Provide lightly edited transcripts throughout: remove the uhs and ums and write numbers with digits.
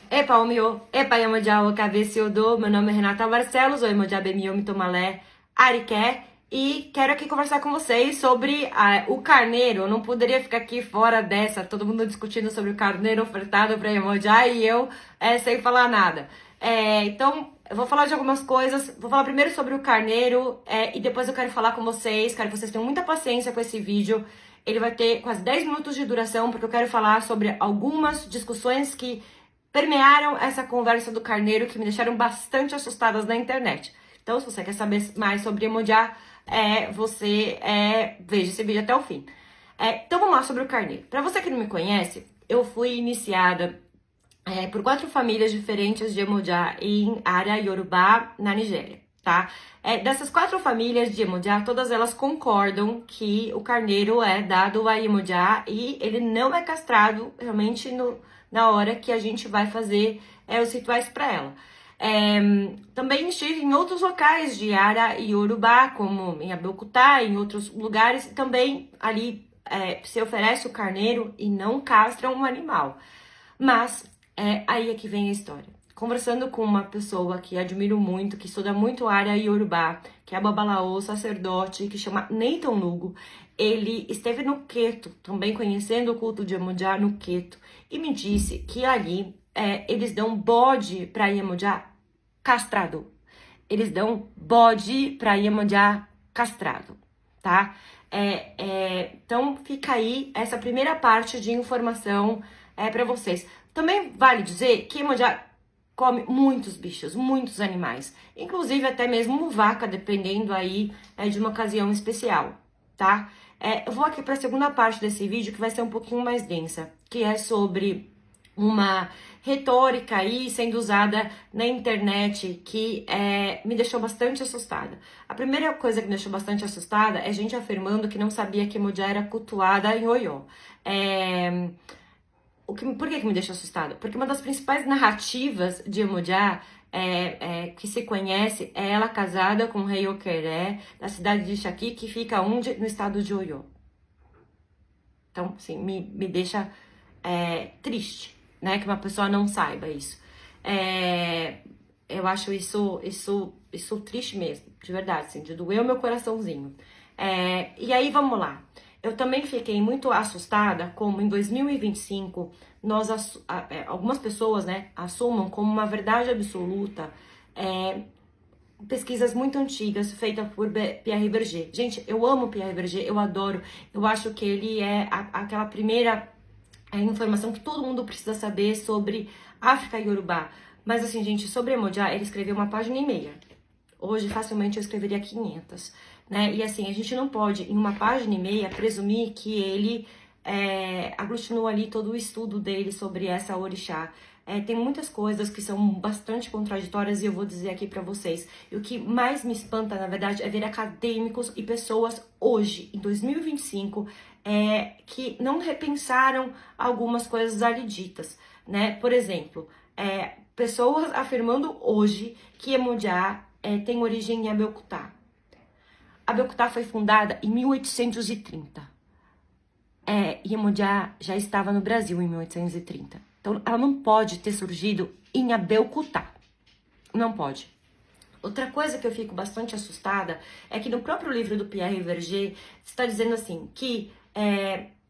Epa, Omio, epa, Yamoja, Okabeciodo, meu nome é Renata Barcelos, oi, Moja Bemio, Tomalé, Ariké, e quero aqui conversar com vocês sobre o carneiro. Eu não poderia ficar aqui fora dessa, todo mundo discutindo sobre o carneiro ofertado para Yamoja e eu sem falar nada. Então, eu vou falar de algumas coisas, vou falar primeiro sobre o carneiro e depois eu quero falar com vocês, quero que vocês tenham muita paciência com esse vídeo. Ele vai ter quase 10 minutos de duração, porque eu quero falar sobre algumas discussões que permearam essa conversa do carneiro que me deixaram bastante assustadas na internet. Então, se você quer saber mais sobre Iemoja, você veja esse vídeo até o fim. Então, vamos lá sobre o carneiro. Para você que não me conhece, eu fui iniciada por 4 famílias diferentes de Iemoja em área Yorubá, na Nigéria, tá? Dessas 4 famílias de Iemoja, todas elas concordam que o carneiro é dado a Iemoja e ele não é castrado realmente na hora que a gente vai fazer os rituais para ela. Também estive em outros locais de área Yorubá, como em Abeokuta, em outros lugares, também ali se oferece o carneiro e não castra um animal. Mas aí é que vem a história. Conversando com uma pessoa que admiro muito, que estuda muito a área Yorubá, que é Babalaô, sacerdote, que chama Nathan Lugo, ele esteve no Queto, também conhecendo o culto de Iemoja no Queto, e me disse que ali eles dão bode para Iemoja castrado. Eles dão bode para Iemoja castrado, tá? Então fica aí essa primeira parte de informação para vocês. Também vale dizer que Iemoja come muitos bichos, muitos animais, inclusive até mesmo vaca, dependendo aí de uma ocasião especial, tá? Eu vou aqui para a segunda parte desse vídeo, que vai ser um pouquinho mais densa, que é sobre uma retórica aí sendo usada na internet que me deixou bastante assustada. A primeira coisa que me deixou bastante assustada é gente afirmando que não sabia que Iemoja era cultuada em Oió. Por que me deixa assustada? Porque uma das principais narrativas de Iemoja que se conhece é ela casada com o rei Okeré, da cidade de Shaki, que fica onde? No estado de Oió. Então, assim, me deixa triste, né? Que uma pessoa não saiba isso. Eu acho isso triste mesmo, de verdade, assim, de doer o meu coraçãozinho. E aí, vamos lá. Eu também fiquei muito assustada como em 2025 algumas pessoas, né, assumam como uma verdade absoluta pesquisas muito antigas feitas por Pierre Berger. Gente, eu amo Pierre Berger, eu adoro. Eu acho que ele é aquela primeira informação que todo mundo precisa saber sobre África e Yorubá. Mas assim, gente, sobre Iemoja, ele escreveu 1,5 página. Hoje, facilmente, eu escreveria 500, né? E assim, a gente não pode, em 1,5 página, presumir que ele aglutinou ali todo o estudo dele sobre essa orixá. Tem muitas coisas que são bastante contraditórias e eu vou dizer aqui pra vocês. E o que mais me espanta, na verdade, é ver acadêmicos e pessoas hoje, em 2025, que não repensaram algumas coisas ali ditas, né? Por exemplo, pessoas afirmando hoje que Iemoja tem origem em Abeokuta. Abeokuta foi fundada em 1830. Iemoja já estava no Brasil em 1830. Então, ela não pode ter surgido em Abeokuta. Não pode. Outra coisa que eu fico bastante assustada é que no próprio livro do Pierre Berger está dizendo assim que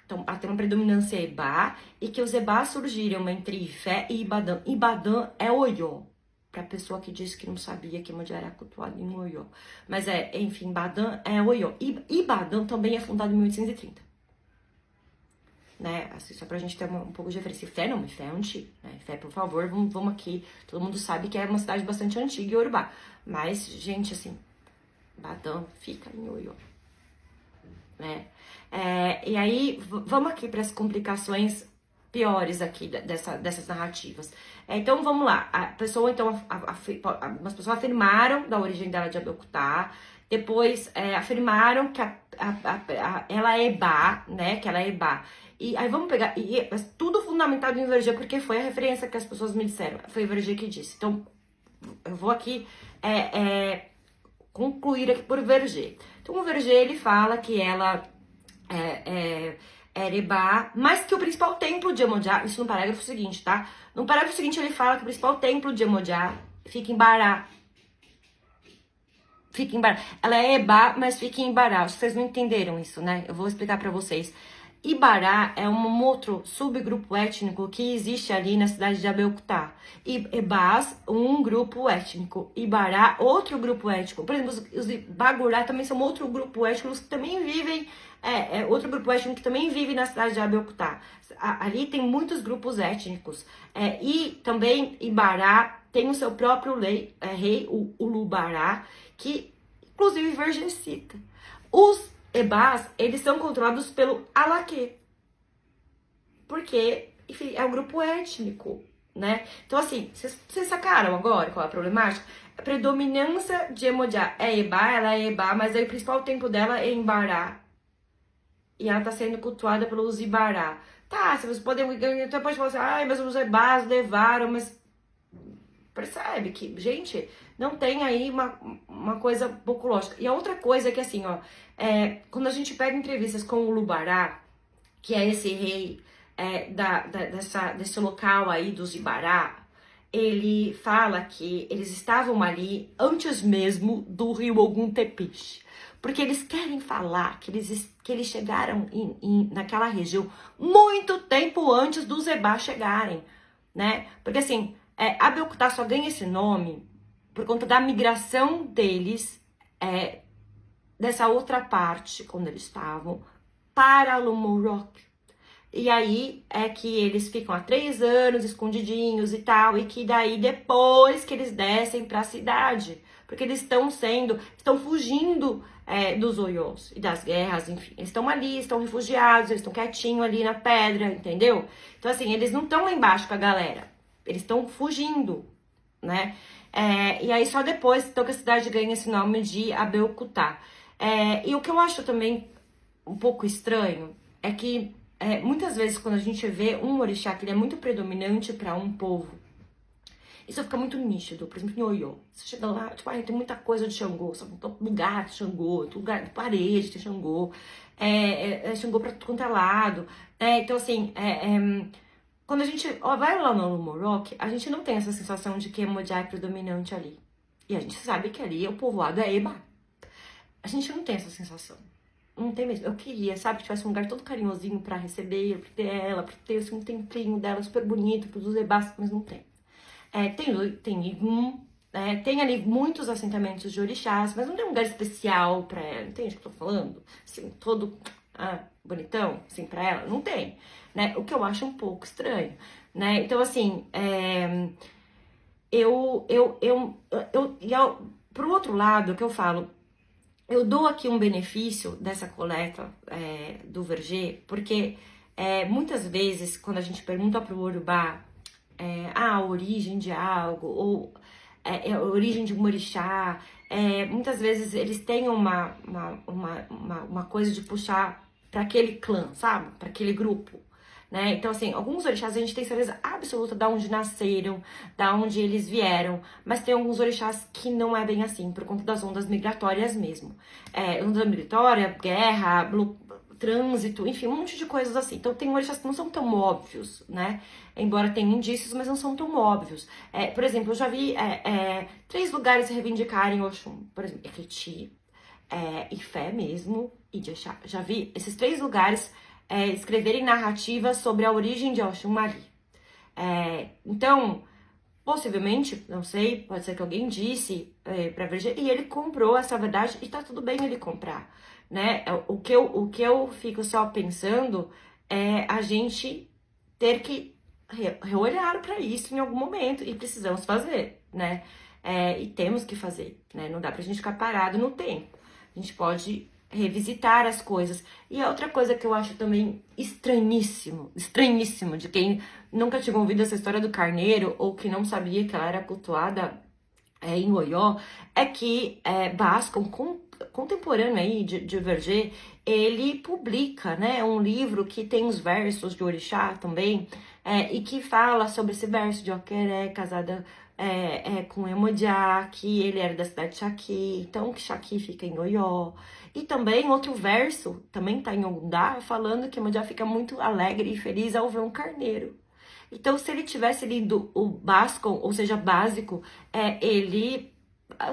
então, tem uma predominância Ebá e que os Ebá surgiram entre Ifé e Ibadan. Ibadan é Oió. Pra pessoa que disse que não sabia que Iemoja era cultuado em Oió. Mas enfim, Ibadan é Oió. Ibadan também é fundado em 1830. Né? Assim, só pra gente ter um pouco de referência. Ifé não, Ifé é antigo. Né? Ifé, por favor, vamos aqui. Todo mundo sabe que é uma cidade bastante antiga e Yorubá. Mas, gente, assim, Ibadan fica em Oió. Né? E aí, vamos aqui para as complicações piores aqui dessas narrativas. Então, vamos lá. A pessoa, então, algumas pessoas afirmaram da origem dela de Abeokuta, depois afirmaram que ela é Ebá, né? Que ela é Ebá. E aí vamos pegar, tudo fundamentado em Verger, porque foi a referência que as pessoas me disseram. Foi o Verger que disse. Então, eu vou aqui concluir aqui por Verger. Então, o Verger, ele fala que ela era Ebá, mas que o principal templo de Iemoja, isso no parágrafo seguinte, tá? No parágrafo seguinte ele fala que o principal templo de Iemoja fica em Bará. Fica em Bará. Ela é Ebá, mas fica em Bará. Acho que vocês não entenderam isso, né? Eu vou explicar pra vocês. Ibará é um outro subgrupo étnico que existe ali na cidade de Abeokuta. E Ebás, um grupo étnico. Ibará, outro grupo étnico. Por exemplo, os Bagurá também são outro grupo étnico que também vivem, outro grupo étnico que também vive na cidade de Abeokuta. Ali tem muitos grupos étnicos. E também Ibará tem o seu próprio rei, o Ulubará, que inclusive virgencita. Os Ebás, eles são controlados pelo Alaquê. Porque, enfim, é um grupo étnico, né? Então, assim, vocês sacaram agora qual é a problemática? A predominância de Iemoja é Ebá, ela é Ebá, mas aí o principal tempo dela é em Bará. E ela tá sendo cultuada pelos Ibará. Tá, vocês podem... Então pode falar assim, ai, mas os Ebás levaram, mas... Percebe que, gente, não tem aí uma coisa pouco lógica. E a outra coisa é que, assim, ó, quando a gente pega entrevistas com o Lubará, que é esse rei desse local aí dos Ibará, ele fala que eles estavam ali antes mesmo do rio Ogun-Tepiche. Porque eles querem falar que eles chegaram naquela região muito tempo antes dos Ebá chegarem, né? Porque, assim... Abeokuta só ganha esse nome por conta da migração deles dessa outra parte, quando eles estavam, para Lumurok. E aí é que eles ficam há 3 anos escondidinhos e tal, e que daí depois que eles descem para a cidade, porque eles estão fugindo dos Oiôs e das guerras, enfim. Eles estão ali, estão refugiados, eles estão quietinhos ali na pedra, entendeu? Então, assim, eles não estão lá embaixo com a galera. Eles estão fugindo, né? E aí só depois então, que a cidade ganha esse nome de Abeokuta. E o que eu acho também um pouco estranho é que muitas vezes quando a gente vê um orixá que ele é muito predominante para um povo, isso fica muito nítido. Por exemplo, em Oiô, você chega lá, tipo, tem muita coisa de Xangô, sabe? Todo lugar de Xangô, todo lugar de parede tem Xangô, Xangô pra tudo quanto é lado. Então, assim, quando a gente vai lá no Lumurok, a gente não tem essa sensação de que Iemoja é predominante ali. E a gente sabe que ali o povoado é Ebá. A gente não tem essa sensação. Não tem mesmo. Eu queria, sabe, que tivesse um lugar todo carinhosinho pra receber, pra ter ela, pra ter assim, um templinho dela super bonito, pros Ebás, mas não tem. Tem Igum, tem ali muitos assentamentos de orixás, mas não tem um lugar especial pra ela. Entende o que eu tô falando? Assim, todo bonitão, assim, pra ela. Não tem. Né? O que eu acho um pouco estranho, né? Então, assim, pro outro lado, o que eu falo, eu dou aqui um benefício dessa coleta do Verger, porque muitas vezes, quando a gente pergunta pro Urubá a origem de algo, ou a origem de um orixá, muitas vezes eles têm uma coisa de puxar para aquele clã, sabe? Para aquele grupo. Né? Então, assim, alguns orixás a gente tem certeza absoluta de onde nasceram, da onde eles vieram, mas tem alguns orixás que não é bem assim, por conta das ondas migratórias mesmo. Onda migratória, guerra, trânsito, enfim, um monte de coisas assim. Então, tem orixás que não são tão óbvios, né? Embora tenha indícios, mas não são tão óbvios. Por exemplo, eu já vi 3 lugares reivindicarem Oxum, por exemplo, Ekiti, Ifé mesmo, e Ijexá. Já vi esses 3 lugares escreverem narrativas sobre a origem de Oxum Mari. Então, possivelmente, não sei, pode ser que alguém disse pra Verger, e ele comprou essa verdade, e tá tudo bem ele comprar, né? O que eu fico só pensando é a gente ter que reolhar para isso em algum momento, e precisamos fazer, né? E temos que fazer, né? Não dá pra gente ficar parado no tempo. A gente pode revisitar as coisas. E a outra coisa que eu acho também estranhíssimo, de quem nunca tinha ouvido essa história do carneiro, ou que não sabia que ela era cultuada em Oió, é que Bascom, contemporâneo aí de Verger, ele publica, né, um livro que tem os versos de orixá também, e que fala sobre esse verso de Oqueré, casada com Emojá, que ele era da cidade de Chaqui, então que Chaqui fica em Oió. E também outro verso, também tá em Ogundá, falando que Emojá fica muito alegre e feliz ao ver um carneiro. Então, se ele tivesse lido o Bascom, ou seja, básico, ele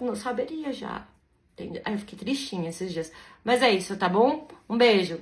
não saberia já. Entendeu? Aí eu fiquei tristinha esses dias. Mas é isso, tá bom? Um beijo.